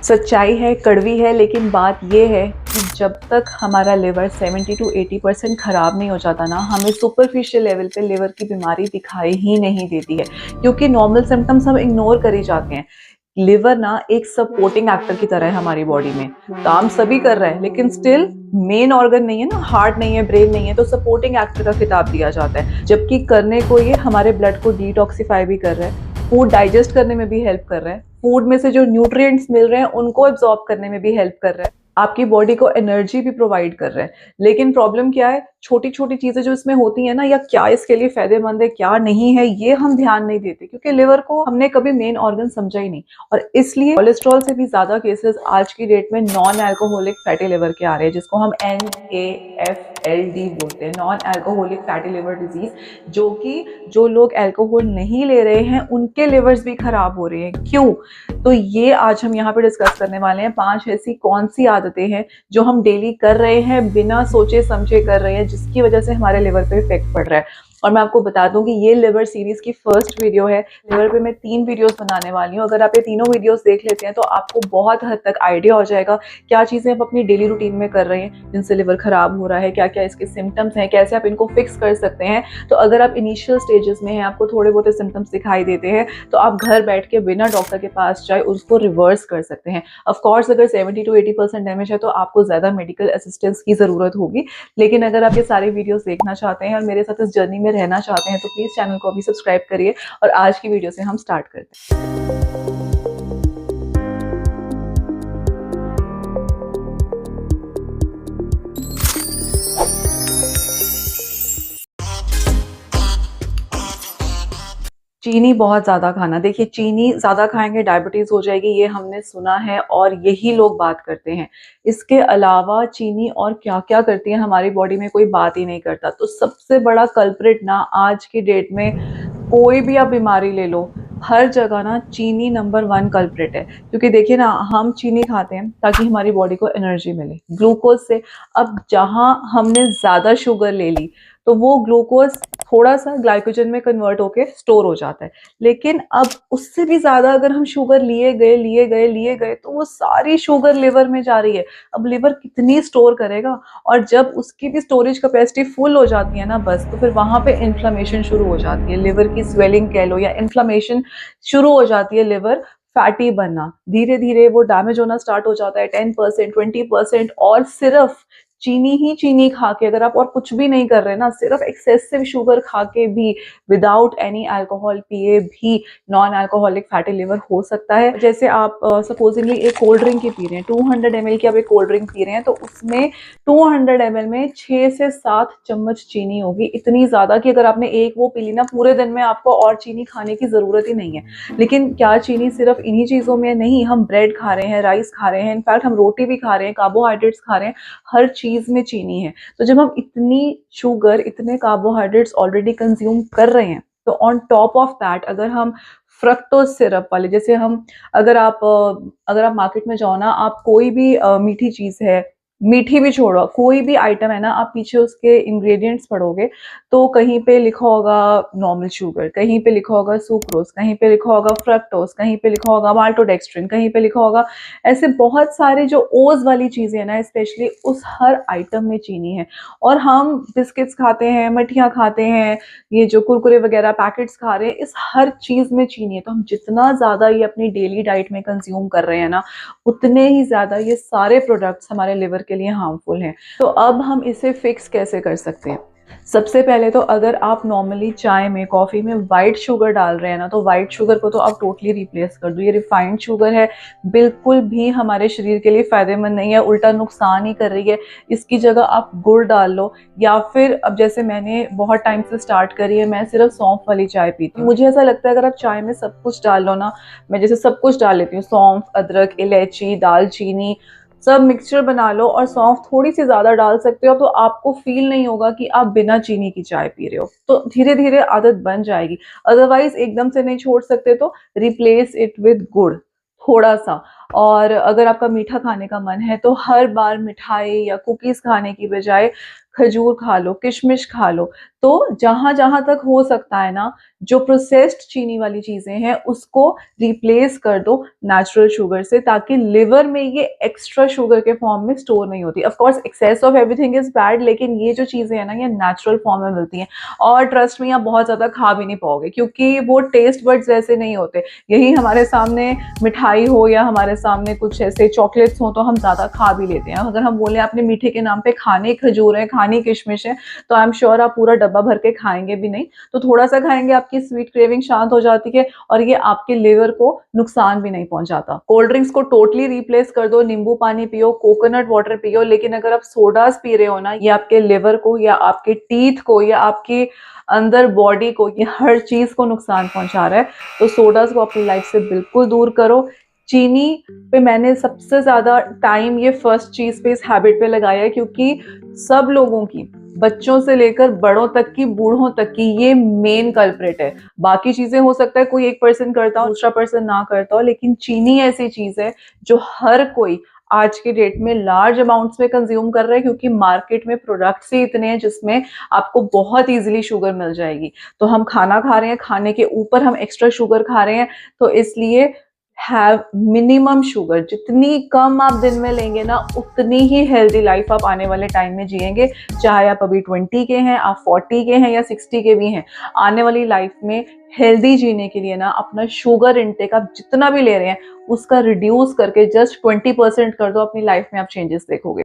सच्चाई है, कड़वी है, लेकिन बात ये है कि जब तक हमारा लिवर 70 टू 80% ख़राब नहीं हो जाता ना, हमें सुपरफिशियल लेवल पे लिवर की बीमारी दिखाई ही नहीं देती है, क्योंकि नॉर्मल सिम्टम्स हम इग्नोर कर ही जाते हैं। लिवर ना एक सपोर्टिंग एक्टर की तरह है हमारी बॉडी में, काम सभी कर रहा है, लेकिन स्टिल मेन ऑर्गन नहीं है ना, हार्ट नहीं है, ब्रेन नहीं है, तो सपोर्टिंग एक्टर का खिताब दिया जाता है। जबकि करने को ये हमारे ब्लड को डिटॉक्सिफाई भी कर रहा है, फूड डाइजेस्ट करने में भी हेल्प कर रहा है, फूड में से जो न्यूट्रिएंट्स मिल रहे हैं उनको एब्जॉर्ब करने में भी हेल्प कर रहा है, आपकी बॉडी को एनर्जी भी प्रोवाइड कर रहा है। लेकिन प्रॉब्लम क्या है, छोटी छोटी चीजें जो इसमें होती है ना, या क्या इसके लिए फायदेमंद है क्या नहीं है, ये हम ध्यान नहीं देते, क्योंकि लिवर को हमने कभी मेन ऑर्गन समझा ही नहीं। और इसलिए कोलेस्ट्रॉल से भी ज्यादा केसेस आज की डेट में नॉन अल्कोहलिक फैटी लिवर के आ रहे हैं, जिसको हम NAFLD बोलते हैं, non alcoholic fatty liver disease, जो कि जो लोग अल्कोहल नहीं ले रहे हैं उनके लिवर्स भी खराब हो रहे हैं। क्यों? तो ये आज हम यहाँ पे डिस्कस करने वाले हैं। 5 ऐसी कौन सी आदतें हैं जो हम डेली कर रहे हैं, बिना सोचे समझे कर रहे हैं, जिसकी वजह से हमारे लिवर पे इफेक्ट पड़ रहा है। और मैं आपको बता दूं कि ये लिवर सीरीज की फर्स्ट वीडियो है। लिवर पे मैं 3 वीडियोस बनाने वाली हूँ। अगर आप ये तीनों वीडियोस देख लेते हैं तो आपको बहुत हद तक आइडिया हो जाएगा क्या चीजें आप अपनी डेली रूटीन में कर रहे हैं जिनसे लिवर खराब हो रहा है, क्या क्या इसके सिम्टम्स हैं, कैसे आप इनको फिक्स कर सकते हैं। तो अगर आप इनिशियल स्टेजेस में हैं, आपको थोड़े बहुत सिम्टम्स दिखाई देते हैं, तो आप घर बैठ के बिना डॉक्टर के पास जाए उसको रिवर्स कर सकते हैं। ऑफकोर्स अगर 70 टू 80% डैमेज है तो आपको ज्यादा मेडिकल असिस्टेंस की जरूरत होगी, लेकिन अगर आप ये सारे वीडियोस देखना चाहते हैं और मेरे साथ इस जर्नी में रहना चाहते हैं तो प्लीज चैनल को अभी सब्सक्राइब करिए। और आज की वीडियो से हम स्टार्ट करते हैं। चीनी बहुत ज़्यादा खाना, देखिए चीनी ज़्यादा खाएंगे डायबिटीज़ हो जाएगी, ये हमने सुना है और यही लोग बात करते हैं। इसके अलावा चीनी और क्या क्या करती है हमारी बॉडी में कोई बात ही नहीं करता। तो सबसे बड़ा कल्प्रिट ना आज की डेट में, कोई भी आप बीमारी ले लो, हर जगह ना चीनी नंबर 1 कल्प्रिट है। क्योंकि देखिए ना, हम चीनी खाते हैं ताकि हमारी बॉडी को एनर्जी मिले ग्लूकोज से। अब जहाँ हमने ज़्यादा शुगर ले ली तो वो ग्लूकोज थोड़ा सा ग्लाइकोजन में कन्वर्ट होके स्टोर हो जाता है, लेकिन अब उससे भी ज्यादा अगर हम शुगर लिए गए तो वो सारी शुगर लिवर में जा रही है। अब लिवर कितनी स्टोर करेगा, और जब उसकी भी स्टोरेज कैपेसिटी फुल हो जाती है ना, बस तो फिर वहां पे इन्फ्लेमेशन शुरू हो जाती है, लिवर की स्वेलिंग कह लो या इन्फ्लेमेशन शुरू हो जाती है, लिवर फैटी बनना, धीरे धीरे वो डैमेज होना स्टार्ट हो जाता है। 10%, 20%, और सिर्फ चीनी ही चीनी खा के, अगर आप और कुछ भी नहीं कर रहे ना, सिर्फ एक्सेसिव शुगर खा के भी, विदाउट एनी अल्कोहल पिए भी नॉन अल्कोहलिक फैटी लिवर हो सकता है। जैसे आप सपोजिंगली एक कोल्ड ड्रिंक ही पी रहे हैं, 200 ml की आप एक कोल्ड ड्रिंक पी रहे हैं, तो उसमें 200 ml में 6 से 7 चम्मच चीनी होगी, इतनी ज्यादा कि अगर आपने एक वो पी ली ना, पूरे दिन में आपको और चीनी खाने की जरूरत ही नहीं है। लेकिन क्या चीनी सिर्फ इन्हीं चीजों में नहीं, हम ब्रेड खा रहे हैं, राइस खा रहे हैं, इनफैक्ट हम रोटी भी खा रहे हैं, कार्बोहाइड्रेट्स खा रहे हैं, हर चीज में चीनी है। तो जब हम इतनी शुगर, इतने कार्बोहाइड्रेट्स ऑलरेडी कंज्यूम कर रहे हैं, तो ऑन टॉप ऑफ दैट अगर हम फ्रक्टोज सिरप वाले, जैसे हम, अगर आप मार्केट में जाओ ना, आप कोई भी मीठी चीज है, मीठी भी छोड़ो, कोई भी आइटम है ना, आप पीछे उसके इंग्रेडिएंट्स पढ़ोगे तो कहीं पे लिखा होगा नॉर्मल शुगर, कहीं पे लिखा होगा सुक्रोज, कहीं पे लिखा होगा फ्रक्टोज, कहीं पे लिखा होगा माल्टोडेक्स्ट्रिन, कहीं पे लिखा होगा, ऐसे बहुत सारे जो ओज वाली चीजें है ना, स्पेशली उस हर आइटम में चीनी है। और हम बिस्किट्स खाते हैं, मठियाँ खाते हैं, ये जो कुरकुरे वगैरह पैकेट्स खा रहे हैं, इस हर चीज में चीनी है। तो हम जितना ज्यादा ये अपनी डेली डाइट में कंज्यूम कर रहे हैं ना, उतने ही ज्यादा ये सारे प्रोडक्ट्स हमारे लिवर के लिए हार्मफुल हैं। तो अब हम इसे फिक्स कैसे कर सकते हैं? सबसे पहले तो अगर आप नॉर्मली चाय में, कॉफी में व्हाइट शुगर डाल रहे हैं ना, तो व्हाइट शुगर को तो आप टोटली रिप्लेस कर दो। ये रिफाइंड शुगर है, बिल्कुल भी हमारे शरीर के लिए फायदेमंद नहीं है, उल्टा नुकसान ही कर रही है। इसकी जगह आप गुड़ डाल लो, या फिर अब जैसे मैंने बहुत टाइम से स्टार्ट करी है, मैं सिर्फ सौंफ वाली चाय पीती हूँ। मुझे ऐसा लगता है अगर आप चाय में सब कुछ डाल लो ना, मैं जैसे सब कुछ डाल लेती हूँ, सौंफ, अदरक, इलायची, दालचीनी, सब मिक्सचर बना लो, और सौंफ थोड़ी सी ज्यादा डाल सकते हो, तो आपको फील नहीं होगा कि आप बिना चीनी की चाय पी रहे हो। तो धीरे धीरे आदत बन जाएगी। अदरवाइज एकदम से नहीं छोड़ सकते तो रिप्लेस इट विद गुड़ थोड़ा सा। और अगर आपका मीठा खाने का मन है तो हर बार मिठाई या कुकीज़ खाने की बजाय खजूर खा लो, किशमिश खा लो। तो जहाँ-जहाँ तक हो सकता है ना, जो प्रोसेस्ड चीनी वाली चीज़ें हैं, उसको रिप्लेस कर दो नेचुरल शुगर से, ताकि लिवर में ये एक्स्ट्रा शुगर के फॉर्म में स्टोर नहीं होती। Of course excess of everything is bad, लेकिन ये जो चीज़ें हैं ना, ये नेचुरल फॉर्म में मिलती हैं। और ट्रस्ट मी, आप बहुत ज़्यादा खा भी नहीं पाओगे, क्योंकि वो टेस्ट बड्स वैसे नहीं होते। यही हमारे सामने मिठाई हो या हमारे सामने कुछ ऐसे चॉकलेट्स हों, तो हम ज़्यादा खा भी लेते हैं। अगर हम बोलें आपने मीठे के नाम पे खाने खजूर है, खानी किशमिश है, तो आई एम श्योर आप पूरा डब्बा भर के खाएँगे भी नहीं। तो थोड़ा-सा खाएँगे, आपकी स्वीट क्रेविंग शांत हो जाती है और ये आपके लिवर को नुकसान भी नहीं पहुँचाता। कोल्ड ड्रिंक्स को टोटली रिप्लेस कर दो, नींबू पानी पियो, कोकोनट वाटर पियो, लेकिन अगर आप सोडाज़ पी रहे हो ना, ये आपके लिवर को या आपके टीथ को या आपके अंदर बॉडी को, ये हर चीज़ को नुकसान पहुँचा रहा है। तो सोडाज़ को अपनी लाइफ से बिल्कुल दूर करो। चीनी पे मैंने सबसे ज़्यादा टाइम ये फर्स्ट चीज़ पे, इस हैबिट पे लगाया है, क्योंकि सब लोगों की, बच्चों से लेकर बड़ों तक की, बूढ़ों तक की, ये मेन कल्प्रिट है। बाकी चीज़ें हो सकता है कोई एक पर्सन करता हो, दूसरा पर्सन ना करता हो, लेकिन चीनी ऐसी चीज़ है जो हर कोई आज के डेट में लार्ज अमाउंट्स में कंज्यूम कर रहे हैं, क्योंकि मार्केट में प्रोडक्ट्स ही इतने हैं जिसमें आपको बहुत ईज़िली शुगर मिल जाएगी। तो हम खाना खा रहे हैं, खाने के ऊपर हम एक्स्ट्रा शुगर खा रहे हैं, तो इसलिए हैव मिनिमम शुगर। जितनी कम आप दिन में लेंगे ना, उतनी ही हेल्दी लाइफ आप आने वाले टाइम में जिएंगे। चाहे आप अभी 20 के हैं, आप 40 के हैं या 60 के भी हैं, आने वाली लाइफ में हेल्दी जीने के लिए ना अपना शुगर इनटेक आप जितना भी ले रहे हैं उसका रिड्यूस करके जस्ट 20% कर दो, अपनी लाइफ में आप चेंजेस देखोगे।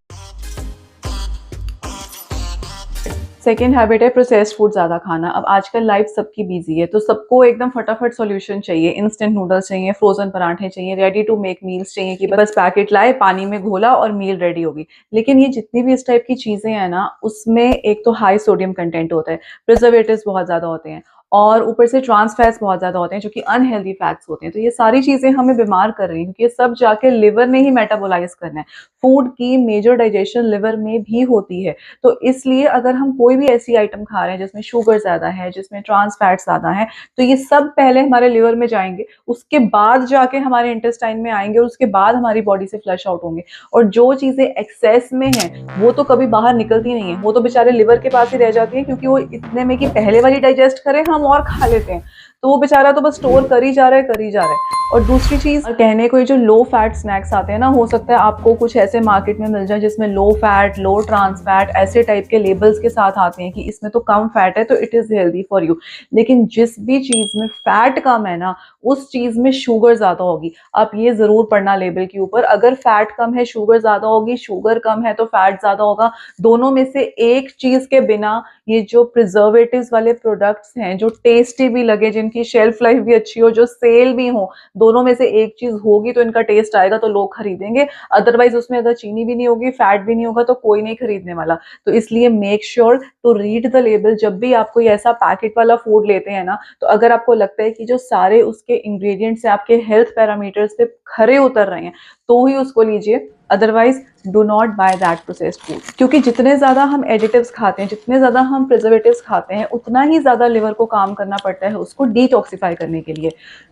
सेकेंड हैबिट है प्रोसेस्ड फूड ज़्यादा खाना। अब आजकल लाइफ सबकी बिजी है, तो सबको एकदम फटाफट सॉल्यूशन चाहिए। इंस्टेंट नूडल्स चाहिए, फ्रोजन पराठे चाहिए, रेडी टू मेक मील्स चाहिए कि बस पैकेट लाए, पानी में घोला और मील रेडी होगी। लेकिन ये जितनी भी इस टाइप की चीज़ें हैं ना, उसमें एक तो हाई सोडियम कंटेंट होता है, प्रिजर्वेटिव्स बहुत ज़्यादा होते हैं, और ऊपर से ट्रांस फैट्स बहुत ज़्यादा होते हैं जो कि अनहेल्दी फैट्स होते हैं। तो ये सारी चीज़ें हमें बीमार कर रही हैं, क्योंकि ये सब जाके लिवर ने ही मेटाबोलाइज करना है। फूड की मेजर डाइजेशन लिवर में भी होती है। तो इसलिए अगर हम कोई भी ऐसी आइटम खा रहे हैं जिसमें शुगर ज़्यादा है, जिसमें ट्रांस फैट्स ज़्यादा है, तो ये सब पहले हमारे लिवर में जाएंगे, उसके बाद जाके हमारे इंटेस्टाइन में आएंगे और उसके बाद हमारी बॉडी से फ्लश आउट होंगे। और जो चीज़ें एक्सेस में हैं वो तो कभी बाहर निकलती नहीं है, वो तो बेचारे लिवर के पास ही रह जाती है, क्योंकि वो इतने में कि पहले वाली डाइजेस्ट करें हम और खा लेते हैं। तो वो बेचारा तो बस स्टोर कर ही जा रहा है, कर ही जा रहा है। और दूसरी चीज़ कहने को, ये जो लो फैट स्नैक्स आते हैं ना, हो सकता है आपको कुछ ऐसे मार्केट में मिल जाए जिसमें लो फैट, लो ट्रांस फैट ऐसे टाइप के लेबल्स के साथ आते हैं कि इसमें तो कम फैट है तो it is healthy for you. लेकिन जिस भी चीज़ में फैट कम है ना, उस चीज़ में शुगर ज़्यादा होगी। आप ये ज़रूर पढ़ना लेबल के ऊपर, अगर फैट कम है शुगर ज़्यादा होगी, शुगर कम है तो फैट ज़्यादा होगा। दोनों में से एक चीज़ के बिना ये जो प्रिजर्वेटिव्स वाले प्रोडक्ट्स हैं, जो टेस्टी भी लगे, जिनकी शेल्फ लाइफ भी अच्छी हो, जो सेल भी हो, दोनों में से एक चीज होगी तो इनका टेस्ट आएगा तो लोग खरीदेंगे। अदरवाइज उसमें अगर चीनी भी नहीं होगी, फैट भी नहीं होगा, तो कोई नहीं खरीदने वाला। तो इसलिए make sure to read the label. जब भी आप कोई ऐसा पैकेट वाला फूड लेते हैं ना, तो अगर आपको लगता है कि जो सारे उसके इंग्रेडिएंट्स हैं आपके हेल्थ पैरामीटर्स पे खरे उतर रहे हैं, तो ही उसको लीजिए। Otherwise do not by that processed food, क्योंकि जितने ज़्यादा हम एडिटिव्स खाते हैं, जितने ज़्यादा हम प्रिजर्वेटिव्स खाते हैं, उतना ही ज़्यादा लिवर को काम करना पड़ता है उसको डिटॉक्सिफाई करने के लिए।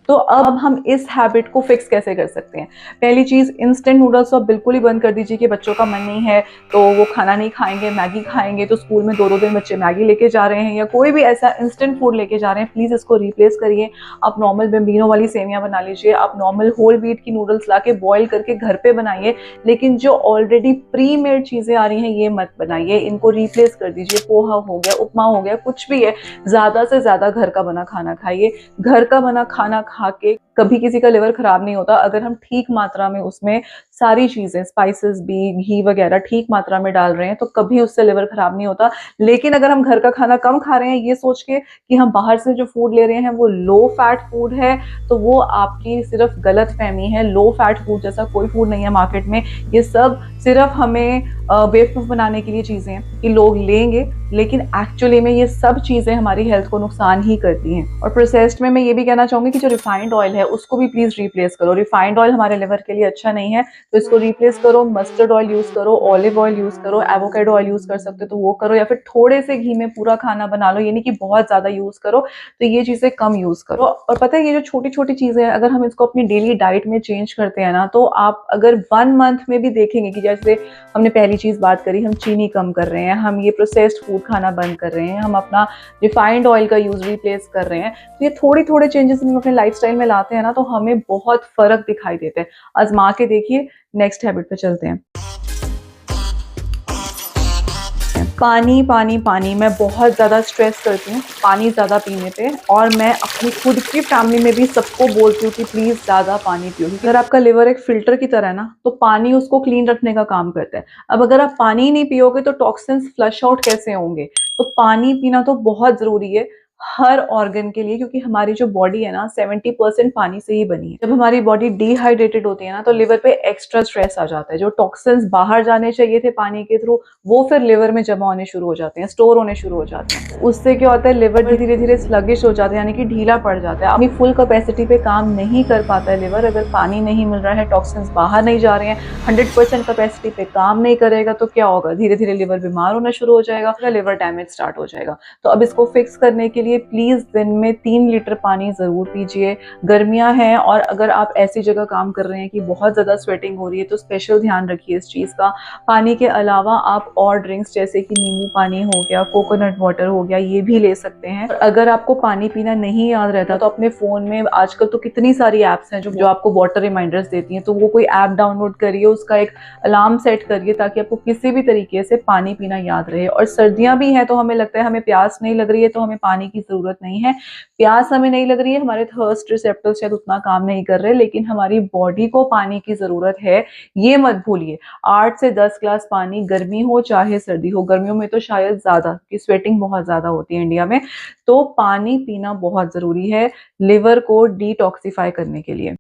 तो अब हम इस हैबिट को फिक्स कैसे कर सकते हैं? पहली चीज़, इंस्टेंट नूडल्स तो आप बिल्कुल ही बंद कर दीजिए कि बच्चों का मन नहीं है तो वो खाना नहीं खाएंगे, मैगी खाएंगे। तो स्कूल में 2-2 दिन बच्चे मैगी लेके जा रहे हैं या कोई भी ऐसा इंस्टेंट फूड लेके जा रहे हैं, प्लीज़ इसको रिप्लेस करिए। आप नॉर्मल बेम्बिनो वाली सेवियाँ बना लीजिए, आप नॉर्मल होल व्हीट की नूडल्स ला के बॉयल करके घर पे बनाइए। लेकिन जो ऑलरेडी प्री मेड चीज़ें आ रही हैं ये मत बनाइए, इनको रिप्लेस कर दीजिए। पोहा हो गया, उपमा हो गया, कुछ भी है, ज़्यादा से ज़्यादा घर का बना खाना खाइए। घर का बना खाना खा के कभी किसी का लिवर खराब नहीं होता, अगर हम ठीक मात्रा में उसमें सारी चीज़ें, स्पाइसेस भी, घी वगैरह ठीक मात्रा में डाल रहे हैं, तो कभी उससे लिवर खराब नहीं होता। लेकिन अगर हम घर का खाना कम खा रहे हैं ये सोच के कि हम बाहर से जो फूड ले रहे हैं वो लो फैट फूड है, तो वो आपकी सिर्फ गलत फहमी है। लो फैट फूड जैसा कोई फूड नहीं है मार्केट में। ये सब सिर्फ हमें बेवकूफ़ बनाने के लिए चीज़ें हैं कि लोग लेंगे, लेकिन एक्चुअली में ये सब चीज़ें हमारी हेल्थ को नुकसान ही करती हैं। और प्रोसेस्ड में मैं ये भी कहना चाहूँगी कि जो रिफाइंड ऑयल है उसको भी प्लीज रिप्लेस करो। रिफाइंड ऑयल हमारे लिवर के लिए अच्छा नहीं है, तो इसको रिप्लेस करो। मस्टर्ड ऑयल यूज करो, ऑलिव ऑयल यूज करो, एवोकेडो ऑयल यूज कर सकते हो तो वो करो, या फिर थोड़े से घी में पूरा खाना बना लो, ये नहीं कि बहुत ज्यादा यूज करो। तो ये चीजें कम यूज करो। और पता है ये जो छोटी छोटी चीजें हैं, अगर हम इसको अपनी डेली डाइट में चेंज करते हैं ना, तो आप अगर 1 मंथ में भी देखेंगे कि जैसे हमने पहली चीज बात करी, हम चीनी कम कर रहे हैं, हम ये प्रोसेस्ड फूड खाना बंद कर रहे हैं, हम अपना रिफाइंड ऑयल का यूज रिप्लेस कर रहे हैं, तो ये थोड़े थोड़े चेंजेस हम अपने लाइफस्टाइल में लाते हैं ना, तो हमें बहुत फर्क दिखाई देता है। आजमा के देखिए। नेक्स्ट हैबिट पे चलते हैं। पानी पानी पानी, मैं बहुत ज़्यादा स्ट्रेस करती हूँ पानी ज़्यादा पीने पे, और मैं अपनी खुद की फैमिली में भी सबको बोलती हूँ कि प्लीज़ ज़्यादा पानी पियो, क्योंकि अगर आपका लिवर एक फिल्टर की तरह है ना, तो पानी उसको क्लीन रखने का काम करता है। अब अगर आप पानी ही नहीं पियोगे तो टॉक्सिन्स फ्लश आउट कैसे होंगे? तो पानी पीना तो बहुत ज़रूरी है हर ऑर्गन के लिए, क्योंकि हमारी जो बॉडी है ना 70% पानी से ही बनी है। जब हमारी बॉडी डिहाइड्रेटेड होती है ना, तो लिवर पे एक्स्ट्रा स्ट्रेस आ जाता है। जो टॉक्सिन्स बाहर जाने चाहिए थे पानी के थ्रू, वो फिर लिवर में जमा होने शुरू हो जाते हैं, स्टोर होने शुरू हो जाते हैं। उससे क्या होता है, लिवर धीरे धीरे स्लगिश हो जाता है, यानी कि ढीला पड़ जाता है, अपनी फुल कैपेसिटी पे काम नहीं कर पाता है लिवर। अगर पानी नहीं मिल रहा है, टॉक्सिन्स बाहर नहीं जा रहे हैं, 100% कैपेसिटी पे काम नहीं करेगा, तो क्या होगा, धीरे धीरे लिवर बीमार होना शुरू हो जाएगा, लिवर डैमेज स्टार्ट हो जाएगा। तो अब इसको फिक्स करने के लिए प्लीज दिन में 3 लीटर पानी जरूर पीजिए। गर्मियां हैं और अगर आप ऐसी जगह काम कर रहे हैं कि बहुत ज्यादा स्वेटिंग हो रही है, तो स्पेशल ध्यान रखिए इस चीज का। पानी के अलावा आप और ड्रिंक्स जैसे कि नींबू पानी हो गया, कोकोनट वाटर हो गया, ये भी ले सकते हैं। और अगर आपको पानी पीना नहीं याद रहता, तो अपने फोन में आजकल तो कितनी सारी एप्स हैं जो आपको वाटर रिमाइंडर्स देती हैं, तो वो कोई ऐप डाउनलोड करिए, उसका एक अलार्म सेट करिए, ताकि आपको किसी भी तरीके से पानी पीना याद रहे। और सर्दियां भी हैं, तो हमें लगता है हमें प्यास नहीं लग रही है, तो हमें पानी की जरूरत नहीं है। प्यास हमें नहीं लग रही है, हमारे थर्स्ट रिसेप्टर्स शायद उतना काम नहीं कर रहे, लेकिन हमारी बॉडी को पानी की जरूरत है, ये मत भूलिए। 8 से 10 ग्लास पानी, गर्मी हो चाहे सर्दी हो, गर्मियों में तो शायद ज्यादा, कि स्वेटिंग बहुत ज्यादा होती है इंडिया में, तो पानी पीना बहुत जरूरी है लिवर को डिटॉक्सिफाई करने के लिए।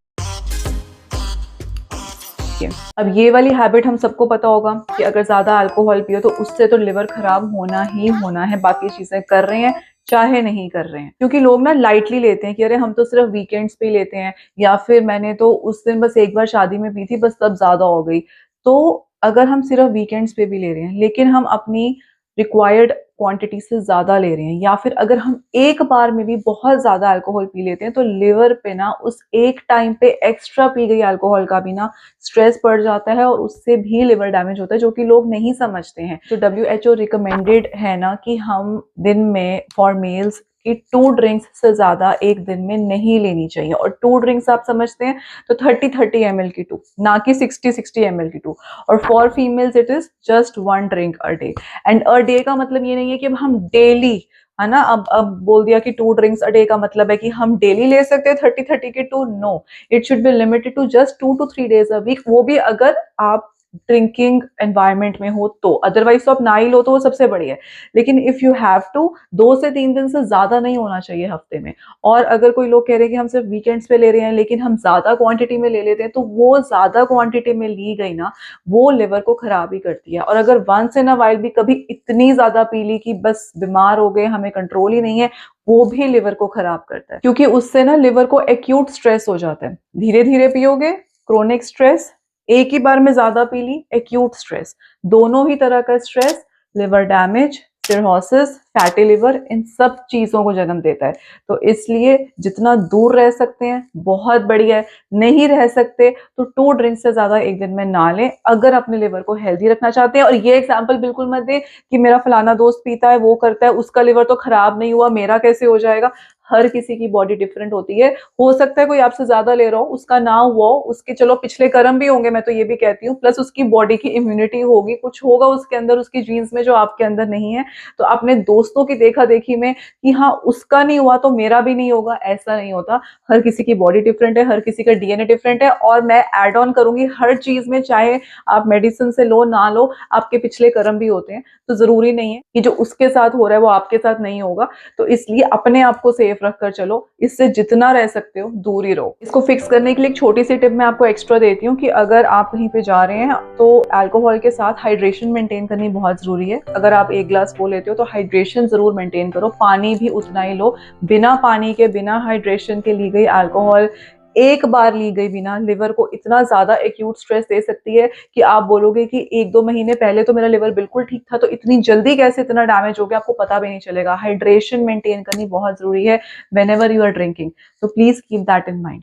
अब ये वाली हैबिट हम सबको पता होगा कि अगर ज्यादा अल्कोहल पियो तो उससे तो लिवर खराब होना ही होना है, बाकी चीजें कर रहे हैं चाहे नहीं कर रहे हैं। क्योंकि लोग ना लाइटली लेते हैं कि अरे हम तो सिर्फ वीकेंड्स पे लेते हैं, या फिर मैंने तो उस दिन बस एक बार शादी में पी थी, बस तब ज्यादा हो गई। तो अगर हम सिर्फ वीकेंड्स पे भी ले रहे हैं, लेकिन हम अपनी रिक्वायर्ड क्वांटिटी से ज्यादा ले रहे हैं, या फिर अगर हम एक बार में भी बहुत ज्यादा अल्कोहल पी लेते हैं, तो लिवर पे ना उस एक टाइम पे एक्स्ट्रा पी गई अल्कोहल का भी ना स्ट्रेस पड़ जाता है, और उससे भी लिवर डैमेज होता है, जो कि लोग नहीं समझते हैं। तो WHO रिकमेंडेड है ना कि हम दिन में फॉर मेल्स कि 2 ड्रिंक्स से ज्यादा एक दिन में नहीं लेनी चाहिए। और 2 ड्रिंक्स आप समझते हैं तो 30-30 ml की 2, ना कि 60-60 ml की 2। और for females it is just 1 drink a day. And a day का मतलब ये नहीं है कि अब हम डेली, है ना, अब बोल दिया कि 2 ड्रिंक्स अ डे का मतलब है कि हम डेली ले सकते हैं 30-30 के 2। No, it should be limited to just 2 to 3 days a week, वो भी अगर आप ड्रिंकिंग एनवायरनमेंट में हो तो। अदरवाइज तो आप ना ही लो तो वो सबसे बढ़िया है, लेकिन इफ यू हैव टू, 2 से 3 दिन से ज्यादा नहीं होना चाहिए हफ्ते में। और अगर कोई लोग कह रहे हैं कि हम सिर्फ वीकेंड्स पे ले रहे हैं, लेकिन हम ज्यादा क्वांटिटी में ले लेते हैं, तो वो ज्यादा क्वांटिटी में ली गई ना, वो लिवर को खराब ही करती है। और अगर वंस इन अ वाइल भी कभी इतनी ज्यादा पी ली कि बस बीमार हो गए, हमें कंट्रोल ही नहीं है, वो भी लिवर को खराब करता है, क्योंकि उससे ना लिवर को एक्यूट स्ट्रेस हो जाता है। धीरे धीरे पियोगे, क्रोनिक स्ट्रेस, एक ही बार में ज्यादा पी ली, एक्यूट स्ट्रेस, दोनों ही तरह का stress liver damage, cirrhosis, fatty liver, इन सब चीजों को जन्म देता है। तो इसलिए जितना दूर रह सकते हैं बहुत बढ़िया है, नहीं रह सकते तो 2 ड्रिंक से ज्यादा एक दिन में ना लें, अगर अपने लिवर को हेल्दी रखना चाहते हैं। और ये एग्जांपल बिल्कुल मत दें कि मेरा फलाना दोस्त पीता है, वो करता है, उसका लिवर तो खराब नहीं हुआ, मेरा कैसे हो जाएगा। हर किसी की बॉडी डिफरेंट होती है, हो सकता है कोई आपसे ज्यादा ले रहा हो, उसका ना हुआ हो, उसके चलो पिछले कर्म भी होंगे, मैं तो ये भी कहती हूँ, प्लस उसकी बॉडी की इम्यूनिटी होगी, कुछ होगा उसके अंदर, उसकी जीन्स में जो आपके अंदर नहीं है। तो अपने दोस्तों की देखा देखी में कि हाँ उसका नहीं हुआ तो मेरा भी नहीं होगा, ऐसा नहीं होता। हर किसी की बॉडी डिफरेंट है, हर किसी का डीएनए डिफरेंट है। और मैं एड ऑन करूंगी, हर चीज में, चाहे आप मेडिसिन से लो ना लो, आपके पिछले कर्म भी होते हैं, तो जरूरी नहीं है कि जो उसके साथ हो रहा है वो आपके साथ नहीं होगा। तो इसलिए अपने आप को सेफ रख कर चलो, इससे जितना रह सकते हो दूर ही रहो। इसको फिक्स करने के लिए एक छोटी सी टिप मैं आपको एक्स्ट्रा देती हूँ कि अगर आप कहीं पे जा रहे हैं तो अल्कोहल के साथ हाइड्रेशन मेंटेन करनी बहुत जरूरी है। अगर आप 1 ग्लास वो लेते हो तो हाइड्रेशन जरूर मेंटेन करो, पानी भी उतना ही लो। बिना पानी के, बिना हाइड्रेशन के ली गई अल्कोहल एक बार ली गई बिना लिवर को इतना ज्यादा एक्यूट स्ट्रेस दे सकती है कि आप बोलोगे कि 1-2 महीने पहले तो मेरा लिवर बिल्कुल ठीक था, तो इतनी जल्दी कैसे इतना डैमेज हो गया, आपको पता भी नहीं चलेगा। हाइड्रेशन मेंटेन करनी बहुत जरूरी है व्हेनेवर यू आर ड्रिंकिंग, तो please keep that in mind.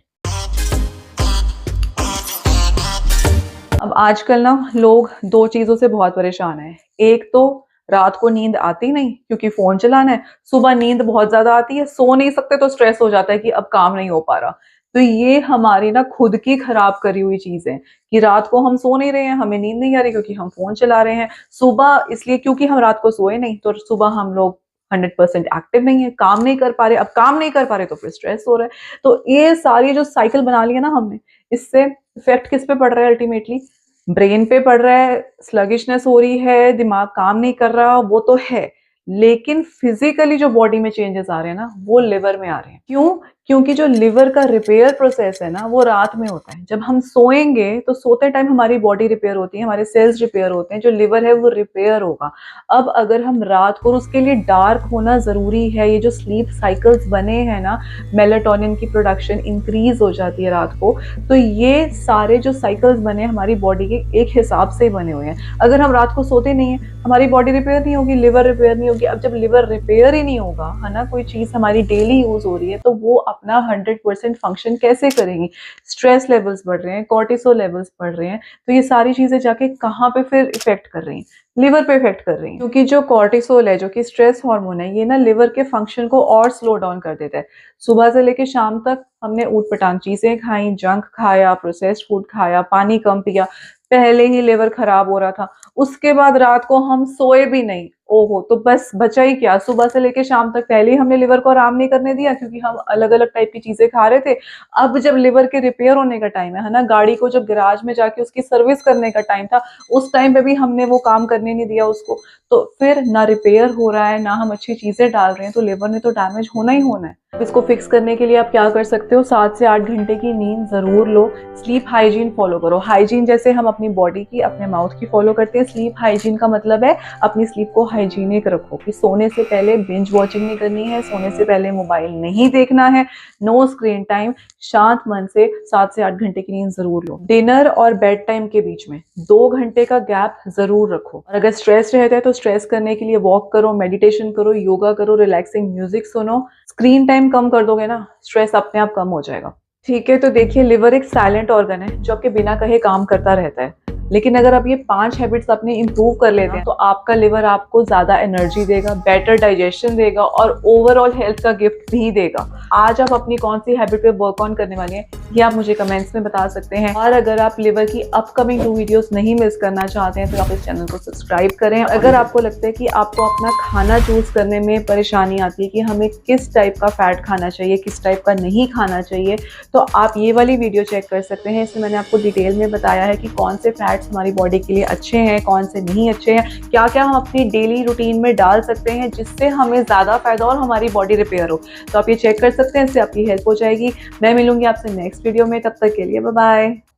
अब आजकल ना लोग 2 चीजों से बहुत परेशान हैं। एक तो रात को नींद आती नहीं क्योंकि फोन चलाना है, सुबह नींद बहुत ज्यादा आती है, सो नहीं सकते तो स्ट्रेस हो जाता है कि अब काम नहीं हो पा रहा। तो ये हमारी ना खुद की खराब करी हुई चीज है कि रात को हम सो नहीं रहे हैं, हमें नींद नहीं आ रही क्योंकि हम फोन चला रहे हैं। सुबह इसलिए क्योंकि हम रात को सोए नहीं, तो सुबह हम लोग 100% एक्टिव नहीं है, काम नहीं कर पा रहे। अब काम नहीं कर पा रहे तो फिर स्ट्रेस हो रहा है। तो ये सारी जो साइकिल बना लिया ना हमने, इससे इफेक्ट किस पे पड़ रहा है? अल्टीमेटली ब्रेन पे पड़ रहा है, स्लगिशनेस हो रही है, दिमाग काम नहीं कर रहा, वो तो है। लेकिन फिजिकली जो बॉडी में चेंजेस आ रहे हैं ना, वो लिवर में आ रहे हैं। क्यों? क्योंकि जो लिवर का रिपेयर प्रोसेस है ना, वो रात में होता है। जब हम सोएंगे तो सोते टाइम हमारी बॉडी रिपेयर होती है, हमारे सेल्स रिपेयर होते हैं, जो लिवर है वो रिपेयर होगा। अब अगर हम रात को, उसके लिए डार्क होना जरूरी है। ये जो स्लीप साइकिल्स बने हैं ना, मेलाटोनिन की प्रोडक्शन इंक्रीज हो जाती है रात को, तो ये सारे जो साइकिल्स बने हमारी बॉडी के एक हिसाब से बने हुए हैं। अगर हम रात को सोते नहीं है, हमारी बॉडी रिपेयर नहीं होगी, लिवर रिपेयर नहीं होगी। अब जब लिवर रिपेयर ही नहीं होगा, है ना, कोई चीज हमारी डेली यूज हो रही है, तो वो अपना 100% फंक्शन कैसे करेंगी? स्ट्रेस लेवल्स बढ़ रहे हैं, कॉर्टिसोल लेवल्स बढ़ रहे हैं, तो ये सारी चीजें जाके कहाँ पे फिर इफेक्ट कर रही हैं? लिवर पे इफेक्ट कर रही हैं। क्योंकि जो कॉर्टिसोल है, जो कि स्ट्रेस हार्मोन है, ये ना लिवर के फंक्शन को और स्लो डाउन कर देता है। सुबह से लेके शाम तक हमने ऊट पटांग चीजें खाई, जंक खाया, प्रोसेस्ड फूड खाया, पानी कम पिया, पहले ही लिवर खराब हो रहा था। उसके बाद रात को हम सोए भी नहीं, ओहो, तो बस बचा ही क्या? सुबह से लेके शाम तक पहले ही हमने लिवर को आराम नहीं करने दिया क्योंकि हम अलग अलग टाइप की चीजें खा रहे थे। अब जब लिवर के रिपेयर होने का टाइम है ना, गाड़ी को जब गैराज में जाके उसकी सर्विस करने का टाइम था, उस टाइम पे भी हमने वो काम करने नहीं दिया उसको। तो फिर ना रिपेयर हो रहा है, ना हम अच्छी चीजें डाल रहे हैं, तो लिवर ने तो डैमेज होना ही होना है। इसको फिक्स करने के लिए आप क्या कर सकते हो? 7 से 8 घंटे की नींद जरूर लो। स्लीप हाइजीन फॉलो करो। हाइजीन जैसे हम अपनी बॉडी की, अपने माउथ की फॉलो करते हैं, स्लीप हाइजीन का मतलब है अपनी स्लीप को हाइजीनिक रखो। कि सोने से पहले बिंज वॉचिंग नहीं करनी है, सोने से पहले मोबाइल नहीं देखना है, नो स्क्रीन टाइम, शांत मन से 7 से 8 घंटे की नींद जरूर लो। डिनर और बेड टाइम के बीच में 2 घंटे का गैप जरूर रखो। और अगर स्ट्रेस रहता है तो स्ट्रेस करने के लिए वॉक करो, मेडिटेशन करो, योगा करो, रिलैक्सिंग म्यूजिक सुनो। स्क्रीन टाइम कम कर दोगे ना, स्ट्रेस अपने आप कम हो जाएगा। ठीक है, तो देखिए, लिवर एक साइलेंट ऑर्गन है जो आपके बिना कहे काम करता रहता है। लेकिन अगर आप ये 5 हैबिट्स अपने इंप्रूव कर लेते हैं तो आपका लिवर आपको ज्यादा एनर्जी देगा, बेटर डाइजेशन देगा और ओवरऑल हेल्थ का गिफ्ट भी देगा। आज आप अपनी कौन सी हैबिट पे वर्क ऑन करने वाले हैं, ये आप मुझे कमेंट्स में बता सकते हैं। और अगर आप लिवर की अपकमिंग 2 वीडियोस नहीं मिस करना चाहते हैं तो आप इस चैनल को सब्सक्राइब करें। अगर आपको लगता है कि आपको अपना खाना चूज करने में परेशानी आती है कि हमें किस टाइप का फैट खाना चाहिए, किस टाइप का नहीं खाना चाहिए, तो आप ये वाली वीडियो चेक कर सकते हैं। इसमें मैंने आपको डिटेल में बताया है कि कौन से फैट्स हमारी बॉडी के लिए अच्छे हैं, कौन से नहीं अच्छे हैं, क्या क्या हम अपनी डेली रूटीन में डाल सकते हैं जिससे हमें ज्यादा फायदा और हमारी बॉडी रिपेयर हो। तो आप ये चेक कर सकते हैं, इससे आपकी हेल्प हो जाएगी। मैं मिलूंगी आपसे नेक्स्ट वीडियो में, तब तक के लिए बाय बाय।